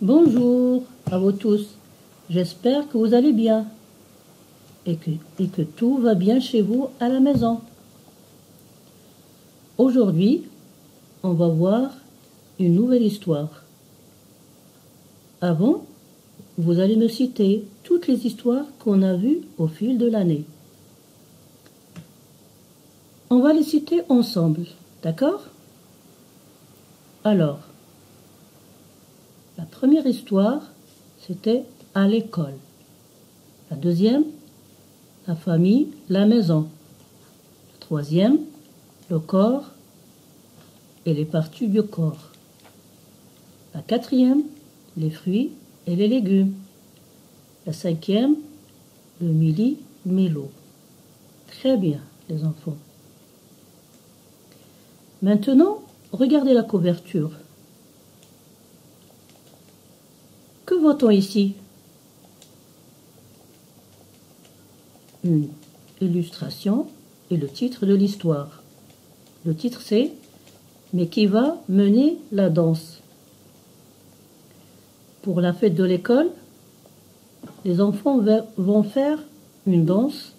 Bonjour à vous tous. J'espère que vous allez bien et que tout va bien chez vous à la maison. Aujourd'hui, on va voir une nouvelle histoire. Avant, vous allez me citer toutes les histoires qu'on a vues au fil de l'année. On va les citer ensemble, d'accord? Alors, la première histoire, c'était à l'école. La deuxième, la famille, la maison. La troisième, le corps et les parties du corps. La quatrième, les fruits et les légumes. La cinquième, le mélo. Très bien, les enfants. Maintenant, regardez la couverture. Que voit-on ici? Une illustration et le titre de l'histoire. Le titre c'est « Mais qui va mener la danse ?» Pour la fête de l'école, les enfants vont faire une danse.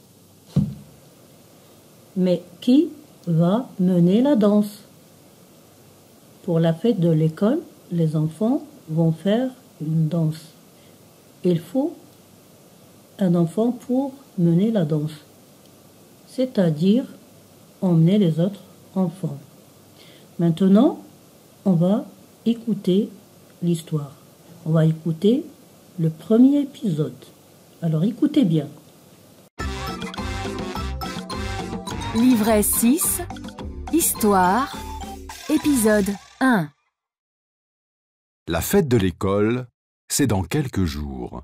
Mais qui va mener la danse? Pour la fête de l'école, les enfants vont faire une danse. Il faut un enfant pour mener la danse, c'est-à-dire emmener les autres enfants. Maintenant, on va écouter l'histoire. On va écouter le premier épisode. Alors écoutez bien. Livret 6, Histoire, épisode 1. La fête de l'école, c'est dans quelques jours.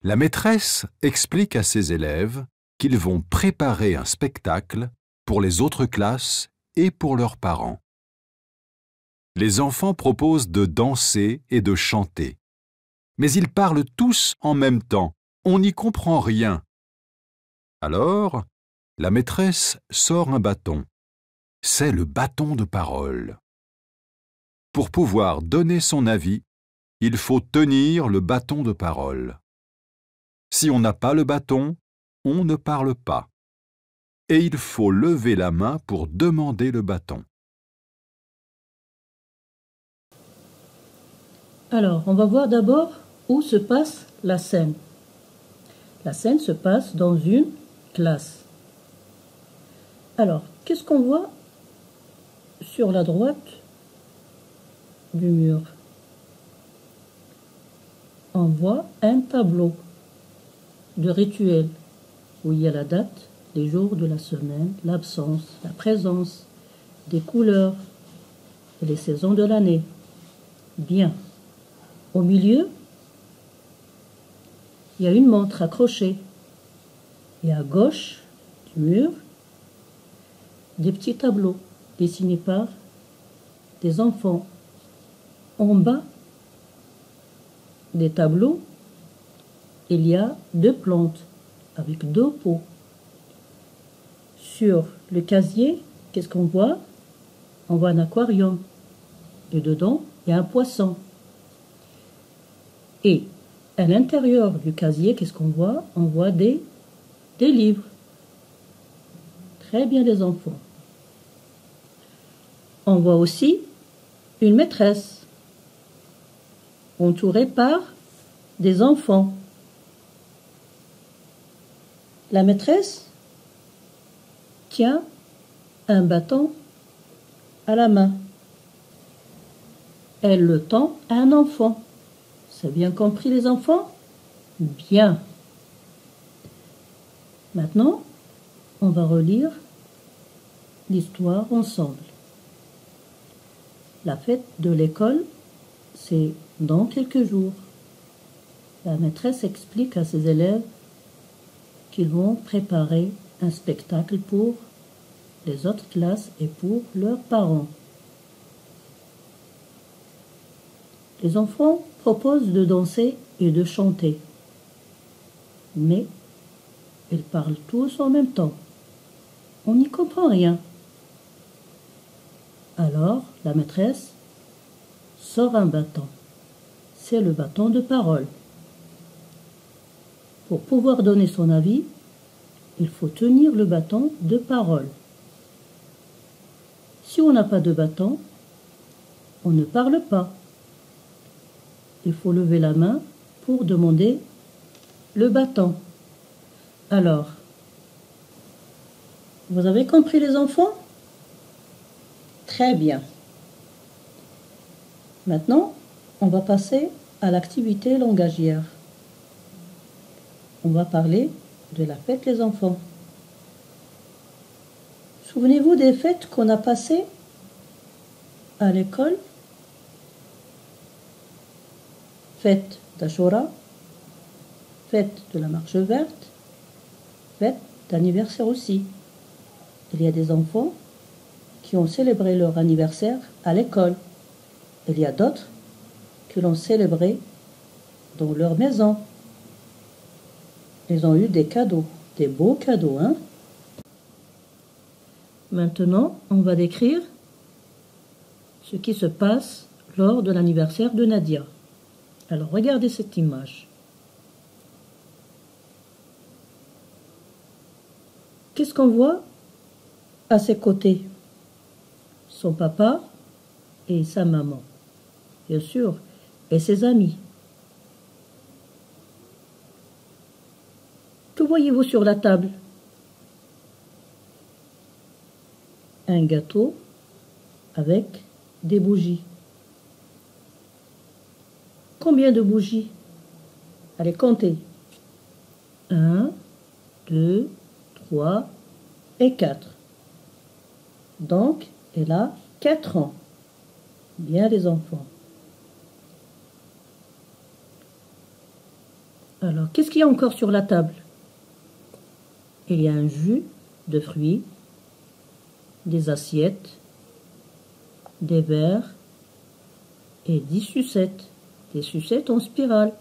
La maîtresse explique à ses élèves qu'ils vont préparer un spectacle pour les autres classes et pour leurs parents. Les enfants proposent de danser et de chanter. Mais ils parlent tous en même temps. On n'y comprend rien. Alors, la maîtresse sort un bâton. C'est le bâton de parole. Pour pouvoir donner son avis, il faut tenir le bâton de parole. Si on n'a pas le bâton, on ne parle pas. Et il faut lever la main pour demander le bâton. Alors, on va voir d'abord où se passe la scène. La scène se passe dans une classe. Alors, qu'est-ce qu'on voit sur la droite du mur? On voit un tableau de rituel où il y a la date, les jours de la semaine, l'absence, la présence, des couleurs et les saisons de l'année. Bien. Au milieu, il y a une montre accrochée. Et à gauche du mur, des petits tableaux dessinés par des enfants. En bas des tableaux, il y a deux plantes avec deux pots. Sur le casier, qu'est-ce qu'on voit? On voit un aquarium. Et dedans, il y a un poisson. Et à l'intérieur du casier, qu'est-ce qu'on voit? On voit des livres. Très bien les enfants. On voit aussi une maîtresse entourée par des enfants. La maîtresse tient un bâton à la main. Elle le tend à un enfant. C'est bien compris les enfants? Bien. Maintenant, on va relire l'histoire ensemble. La fête de l'école, c'est dans quelques jours. La maîtresse explique à ses élèves qu'ils vont préparer un spectacle pour les autres classes et pour leurs parents. Les enfants proposent de danser et de chanter, mais ils parlent tous en même temps. On n'y comprend rien. Alors, la maîtresse sort un bâton. c'est le bâton de parole. Pour pouvoir donner son avis, il faut tenir le bâton de parole. Si on n'a pas de bâton, on ne parle pas. Il faut lever la main pour demander le bâton. Alors, vous avez compris les enfants? Très bien. Maintenant, on va passer à l'activité langagière. On va parler de la fête des enfants. Souvenez-vous des fêtes qu'on a passées à l'école? Fête d'Ashura, fête de la marche verte, fête d'anniversaire aussi. Il y a des enfants qui ont célébré leur anniversaire à l'école. Il y a d'autres qui l'ont célébré dans leur maison. Ils ont eu des cadeaux, des beaux cadeaux, hein? Maintenant, on va décrire ce qui se passe lors de l'anniversaire de Nadia. Alors, regardez cette image. Qu'est-ce qu'on voit à ses côtés? Son papa et sa maman, bien sûr, et ses amis. Que voyez-vous sur la table? Un gâteau avec des bougies. Combien de bougies? Allez, comptez. 1, 2, 3 et 4. Donc, elle a 4 ans. Bien les enfants. Alors, qu'est-ce qu'il y a encore sur la table? Il y a un jus de fruits, des assiettes, des verres et 10 sucettes. Des sucettes en spirale.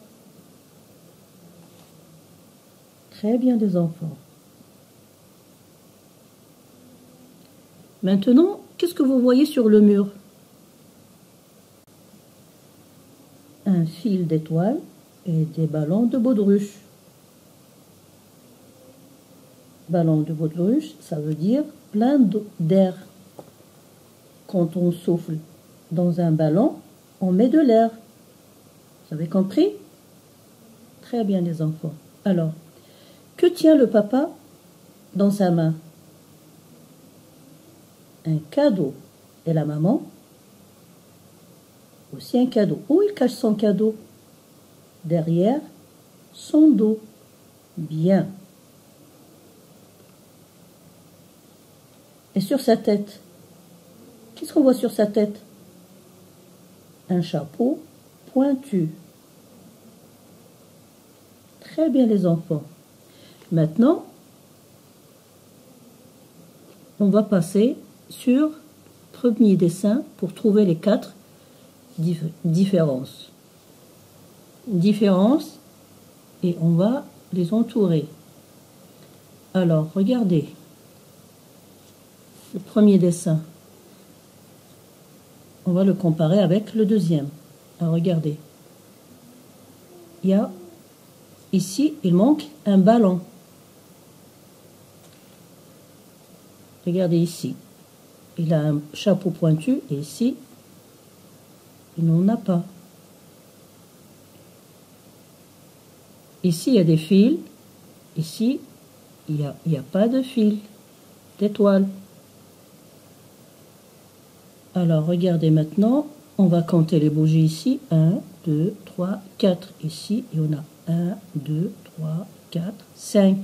Très bien les enfants. Maintenant, qu'est-ce que vous voyez sur le mur? Un fil d'étoiles et des ballons de baudruche. Ballon de baudruche, ça veut dire plein d'air. Quand on souffle dans un ballon, on met de l'air. Vous avez compris? Très bien les enfants. Alors, que tient le papa dans sa main? Un cadeau. Et la maman? Aussi un cadeau. Où il cache son cadeau? Derrière son dos. Bien. Et sur sa tête? Qu'est-ce qu'on voit sur sa tête? Un chapeau pointu. Très bien les enfants. Maintenant, on va passer sur le premier dessin pour trouver les 4 différences. Et on va les entourer. Alors, regardez. Le premier dessin. On va le comparer avec le deuxième. Alors, regardez. Ici, il manque un ballon. Regardez ici. Il a un chapeau pointu et ici, il n'en a pas. Ici, il y a des fils. Ici, il n'y a pas de fil d'étoile. Alors, regardez maintenant, on va compter les bougies ici. 1, 2, 3, 4. Ici, il y en a 1, 2, 3, 4, 5.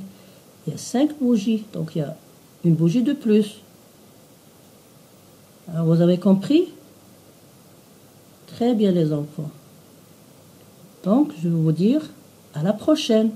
Il y a 5 bougies, donc il y a une bougie de plus. Alors, vous avez compris? Très bien les enfants. Donc, je vais vous dire à la prochaine.